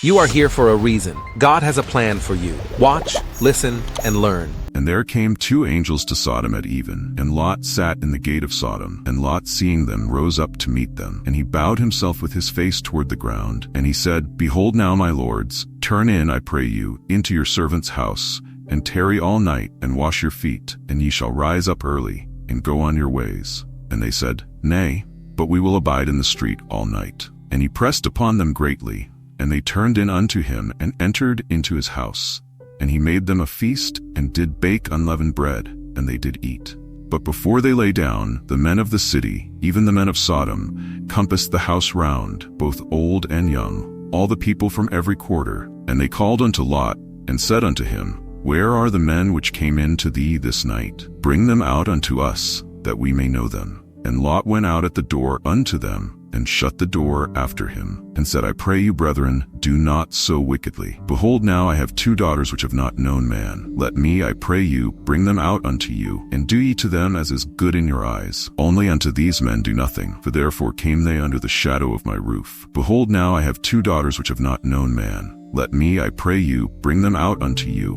You are here for a reason. God has a plan for you. Watch, listen, and learn. And there came 2 angels to Sodom at even, and Lot sat in the gate of Sodom. And Lot, seeing them, rose up to meet them. And he bowed himself with his face toward the ground. And he said, Behold now, my lords, turn in, I pray you, into your servant's house, and tarry all night, and wash your feet, and ye shall rise up early, and go on your ways. And they said, Nay, but we will abide in the street all night. And he pressed upon them greatly, and they turned in unto him, and entered into his house. And he made them a feast, and did bake unleavened bread, and they did eat. But before they lay down, the men of the city, even the men of Sodom, compassed the house round, both old and young, all the people from every quarter. And they called unto Lot, and said unto him, Where are the men which came in to thee this night? Bring them out unto us, that we may know them. And Lot went out at the door unto them, and shut the door after him, and said, I pray you, brethren, do not so wickedly. Behold, now I have 2 daughters which have not known man. Let me, I pray you, bring them out unto you, and do ye to them as is good in your eyes. Only unto these men do nothing, for therefore came they under the shadow of my roof. Behold, now I have 2 daughters which have not known man. Let me, I pray you, bring them out unto you,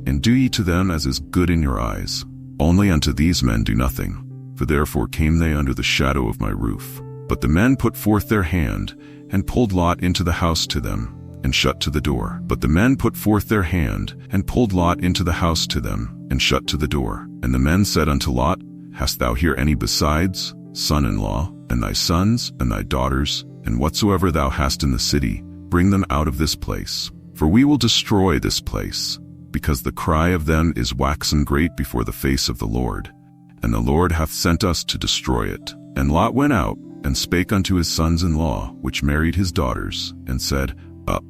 and do ye to them as is good in your eyes. Only unto these men do nothing, for therefore came they under the shadow of my roof. But the men put forth their hand, and pulled Lot into the house to them, and shut to the door. But the men put forth their hand, and pulled Lot into the house to them, and shut to the door. And the men said unto Lot, Hast thou here any besides, son-in-law, and thy sons, and thy daughters, and whatsoever thou hast in the city, bring them out of this place. For we will destroy this place, because the cry of them is waxen great before the face of the Lord, and the Lord hath sent us to destroy it. And Lot went out, and spake unto his sons-in-law, which married his daughters, and said, Up,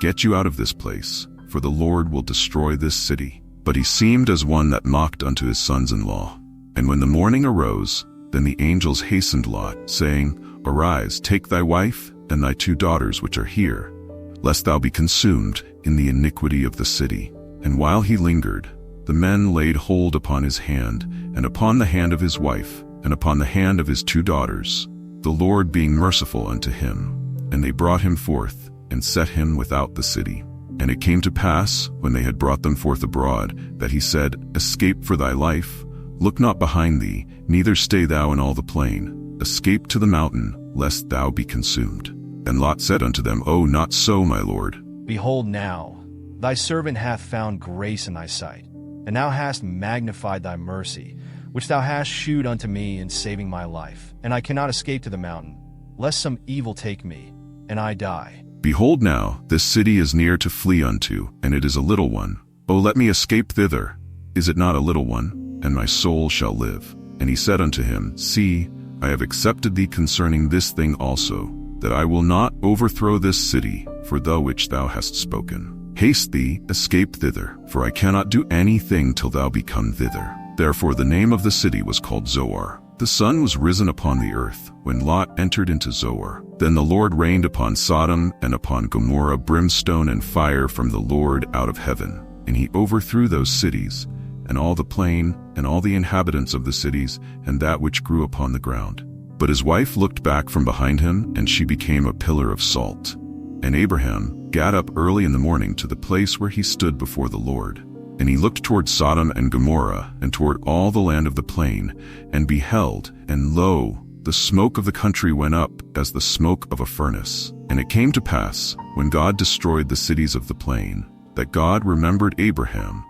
get you out of this place, for the Lord will destroy this city. But he seemed as one that mocked unto his sons-in-law. And when the morning arose, then the angels hastened Lot, saying, Arise, take thy wife, and thy 2 daughters which are here, lest thou be consumed in the iniquity of the city. And while he lingered, the men laid hold upon his hand, and upon the hand of his wife, and upon the hand of his 2 daughters, the Lord being merciful unto him. And they brought him forth, and set him without the city. And it came to pass, when they had brought them forth abroad, that he said, Escape for thy life, look not behind thee, neither stay thou in all the plain. Escape to the mountain, lest thou be consumed. And Lot said unto them, O, not so, my lord. Behold now, thy servant hath found grace in thy sight, and thou hast magnified thy mercy, which thou hast shewed unto me in saving my life. And I cannot escape to the mountain, lest some evil take me, and I die. Behold now, this city is near to flee unto, and it is a little one. O let me escape thither. Is it not a little one? And my soul shall live. And he said unto him, See, I have accepted thee concerning this thing also, that I will not overthrow this city for the which thou hast spoken. Haste thee, escape thither, for I cannot do anything till thou be come thither. Therefore the name of the city was called Zoar. The sun was risen upon the earth, when Lot entered into Zoar. Then the Lord rained upon Sodom and upon Gomorrah brimstone and fire from the Lord out of heaven. And he overthrew those cities, and all the plain, and all the inhabitants of the cities, and that which grew upon the ground. But his wife looked back from behind him, and she became a pillar of salt. And Abraham gat up early in the morning to the place where he stood before the Lord. And he looked toward Sodom and Gomorrah, and toward all the land of the plain, and beheld, and lo, the smoke of the country went up as the smoke of a furnace. And it came to pass, when God destroyed the cities of the plain, that God remembered Abraham,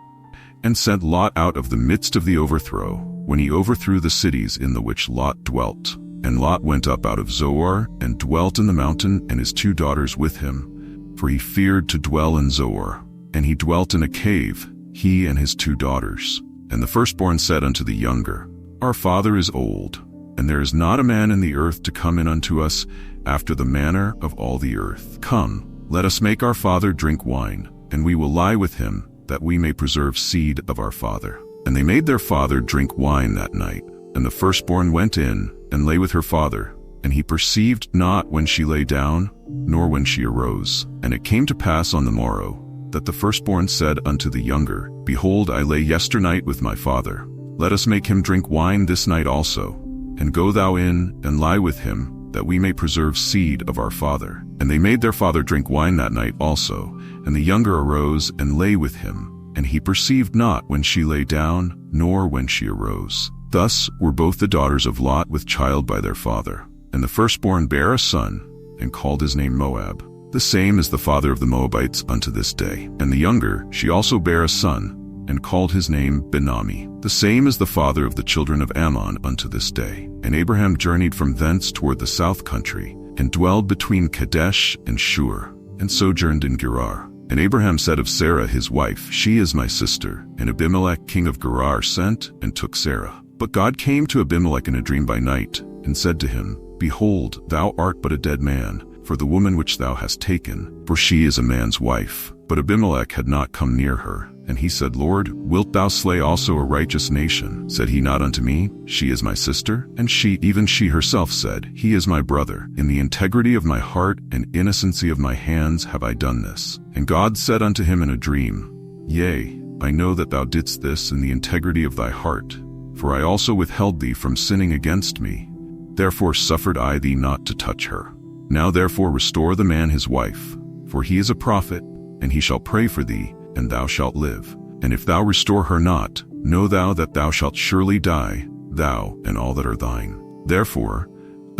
and sent Lot out of the midst of the overthrow, when he overthrew the cities in the which Lot dwelt. And Lot went up out of Zoar, and dwelt in the mountain, and his 2 daughters with him, for he feared to dwell in Zoar. And he dwelt in a cave, he and his 2 daughters. And the firstborn said unto the younger, Our father is old, and there is not a man in the earth to come in unto us after the manner of all the earth. Come, let us make our father drink wine, and we will lie with him, that we may preserve seed of our father. And they made their father drink wine that night. And the firstborn went in, and lay with her father. And he perceived not when she lay down, nor when she arose. And it came to pass on the morrow, that the firstborn said unto the younger, Behold, I lay yesternight with my father. Let us make him drink wine this night also. And go thou in, and lie with him, that we may preserve seed of our father. And they made their father drink wine that night also. And the younger arose and lay with him. And he perceived not when she lay down, nor when she arose. Thus were both the daughters of Lot with child by their father. And the firstborn bare a son, and called his name Moab. The same is the father of the Moabites unto this day. And the younger, she also bare a son, and called his name Ben-ammi. The same is the father of the children of Ammon unto this day. And Abraham journeyed from thence toward the south country, and dwelled between Kadesh and Shur, and sojourned in Gerar. And Abraham said of Sarah his wife, She is my sister. And Abimelech king of Gerar sent, and took Sarah. But God came to Abimelech in a dream by night, and said to him, Behold, thou art but a dead man, for the woman which thou hast taken, for she is a man's wife. But Abimelech had not come near her. And he said, Lord, wilt thou slay also a righteous nation? Said he not unto me, She is my sister? And she, even she herself said, He is my brother. In the integrity of my heart and innocency of my hands have I done this. And God said unto him in a dream, Yea, I know that thou didst this in the integrity of thy heart, for I also withheld thee from sinning against me. Therefore suffered I thee not to touch her. Now therefore restore the man his wife, for he is a prophet, and he shall pray for thee, and thou shalt live. And if thou restore her not, know thou that thou shalt surely die, thou and all that are thine. Therefore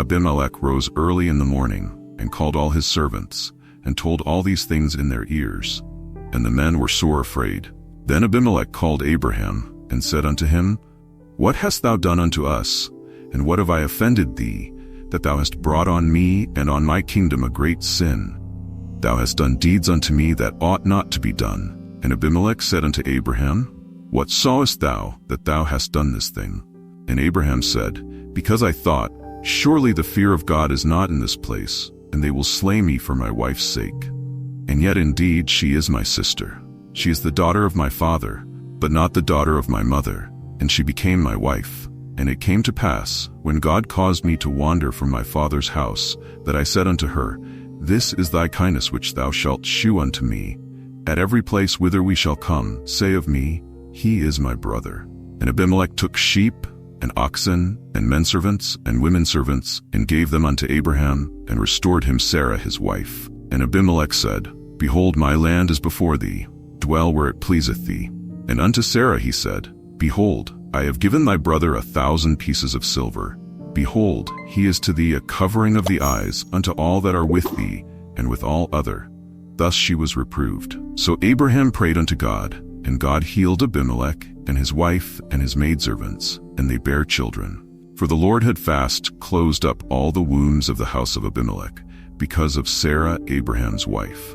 Abimelech rose early in the morning, and called all his servants, and told all these things in their ears. And the men were sore afraid. Then Abimelech called Abraham, and said unto him, What hast thou done unto us? And what have I offended thee, that thou hast brought on me and on my kingdom a great sin? Thou hast done deeds unto me that ought not to be done. And Abimelech said unto Abraham, What sawest thou that thou hast done this thing? And Abraham said, Because I thought, Surely the fear of God is not in this place, and they will slay me for my wife's sake. And yet indeed she is my sister. She is the daughter of my father, but not the daughter of my mother, and she became my wife. And it came to pass, when God caused me to wander from my father's house, that I said unto her, This is thy kindness which thou shalt shew unto me. At every place whither we shall come, say of me, He is my brother. And Abimelech took sheep, and oxen, and menservants, and womenservants, and gave them unto Abraham, and restored him Sarah his wife. And Abimelech said, Behold, my land is before thee, dwell where it pleaseth thee. And unto Sarah he said, Behold, I have given thy brother 1,000 pieces of silver. Behold, he is to thee a covering of the eyes unto all that are with thee, and with all other. Thus she was reproved. So Abraham prayed unto God, and God healed Abimelech, and his wife, and his maidservants, and they bare children. For the Lord had fast closed up all the wombs of the house of Abimelech, because of Sarah Abraham's wife.